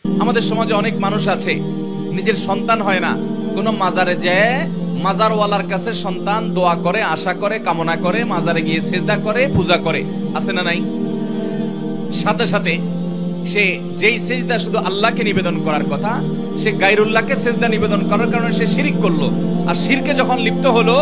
আমাদের সমাজে অনেক মানুষ আছে নিজের সন্তান হয় না, কোন মাজারে যায় মাজারওয়ালার কাছে সন্তান দোয়া করে, আশা করে, কামনা করে, মাজারে গিয়ে সিজদা করে, পূজা করে, আছে না নাই? সাথে সাথে সে যেই সিজদা শুধু আল্লাহকে নিবেদন করার কথা, সে গায়রুল্লাহকে সিজদা নিবেদন করার কারণে সে শিরক করলো। আর শিরকে যখন লিপ্ত হলো,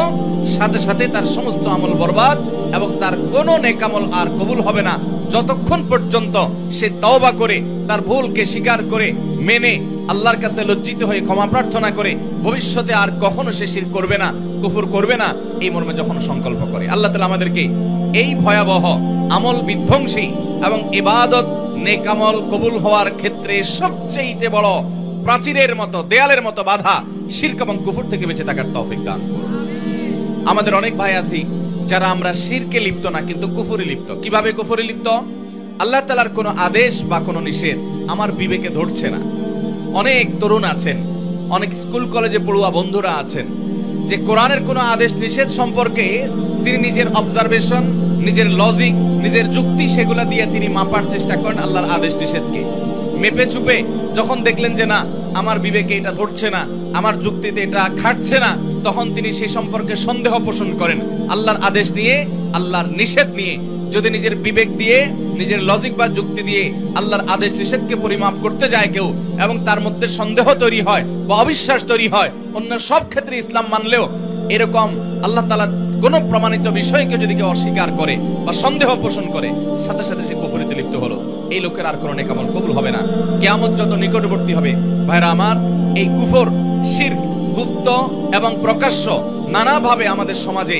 সাথে সাথে তার সমস্ত আমল বরবাদ এবং তার কোনো নেক আমল আর কবুল হবে না যতক্ষণ পর্যন্ত সে তওবা করে তার ভুলকে স্বীকার করে মেনে আল্লাহর কাছে লজ্জিত হয়ে ক্ষমা প্রার্থনা করে ভবিষ্যতে আর কখনো সে শিরক করবে না, কুফর করবে না, এই মর্মে যখন সংকল্প করে। আল্লাহ তাআলা আমাদেরকে এই ভয়াবহ আমল বিধ্বংসী এবং ইবাদত নেক আমল কবুল হওয়ার ক্ষেত্রে সবচেয়ে বড় প্রাচীরের মতো, দেয়ালের মতো বাধা শিরক এবং কুফর থেকে বেঁচে থাকার তৌফিক দান করুন। আমাদের অনেক ভাই আছি যারা আমরা শিরকে লিপ্ত না কিন্তু কুফরে লিপ্ত। কিভাবে কুফরে লিপ্ত? আল্লাহ তাআলার কোনো আদেশ বা কোনো নিষেধ আমার বিবেকে ধরছে না। অনেক তরুণ আছেন, অনেক স্কুল কলেজে পড়ুয়া বন্ধুরা আছেন যে কোরআনের কোনো আদেশ নিষেধ সম্পর্কে তিনি নিজের অবজারভেশন, নিজের লজিক, নিজের যুক্তি সেগুলা দিয়ে তিনি মাপার চেষ্টা করেন আল্লাহর আদেশ নিষেধকে। মেপে চুপে যখন দেখলেন যে না আমার বিবেকে এটা ধরছে না, আমার যুক্তিতে এটা খাটছে না, তখন তিনি সে সম্পর্কে সন্দেহ পোষণ করেন আল্লাহর আদেশ নিয়ে, আল্লাহর নিষেধ নিয়ে। যদি নিজের বিবেক দিয়ে, নিজের লজিক বা যুক্তি দিয়ে আল্লাহর আদেশ নিষেধকে পরিমাপ করতে যায় কেউ এবং তার মধ্যে সন্দেহ তৈরি হয় বা অবিশ্বাস তৈরি হয়, অন্য সব ক্ষেত্রে ইসলাম মানলেও এরকম আল্লাহ তাআলা কোন প্রমাণিত বিষয়কে যদি কেউ অস্বীকার করে বা সন্দেহ পোষণ করে, সাথে সাথে সে কুফরিতে লিপ্ত হলো। এই লোকের আর কোনো নেক আমল কবুল হবে না। কিয়ামত যত নিকটবর্তী হবে ভাইরা আমার, এই কুফর, শিরক গুপ্ত এবং প্রকাশ্য নানাভাবে আমাদের সমাজে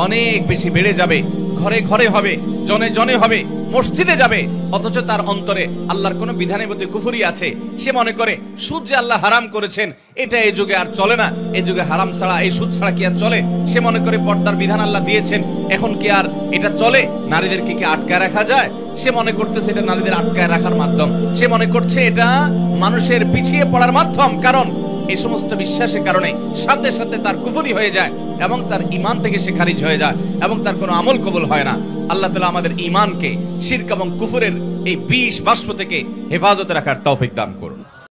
অনেক বেশি বেড়ে যাবে। ঘরে ঘরে হবে, জনে জনে হবে, মসজিদে যাবে, অথচ তার অন্তরে আল্লাহর কোনো বিধানের প্রতি কুফরি আছে। সে মনে করে সুদ যে আল্লাহ হারাম করেছেন এটা এই যুগে আর চলে না, এই যুগে হারাম ছাড়া, এই সুদ ছাড়া কি আর চলে? সে মনে করে পর্দার বিধান আল্লাহ দিয়েছেন, এখন কি আর এটা চলে? নারীদেরকে কি আটকায় রাখা যায়? সে মনে করতেছে এটা নারীদের আটকায় রাখার মাধ্যম, সে মনে করছে এটা মানুষের পিছিয়ে পড়ার মাধ্যম। কারণ এই সমস্ত বিশ্বাসের কারণে সাথে সাথে তার কুফরি হয়ে যায় এবং তার ঈমান থেকে সে খারিজ হয়ে যায় এবং তার কোনো আমল কবুল হয় না। আল্লাহ তাআলা আমাদের ঈমানকে শিরক এবং কুফরের এই বিষ বাষ্প থেকে হেফাজতে রাখার তৌফিক দান করুন।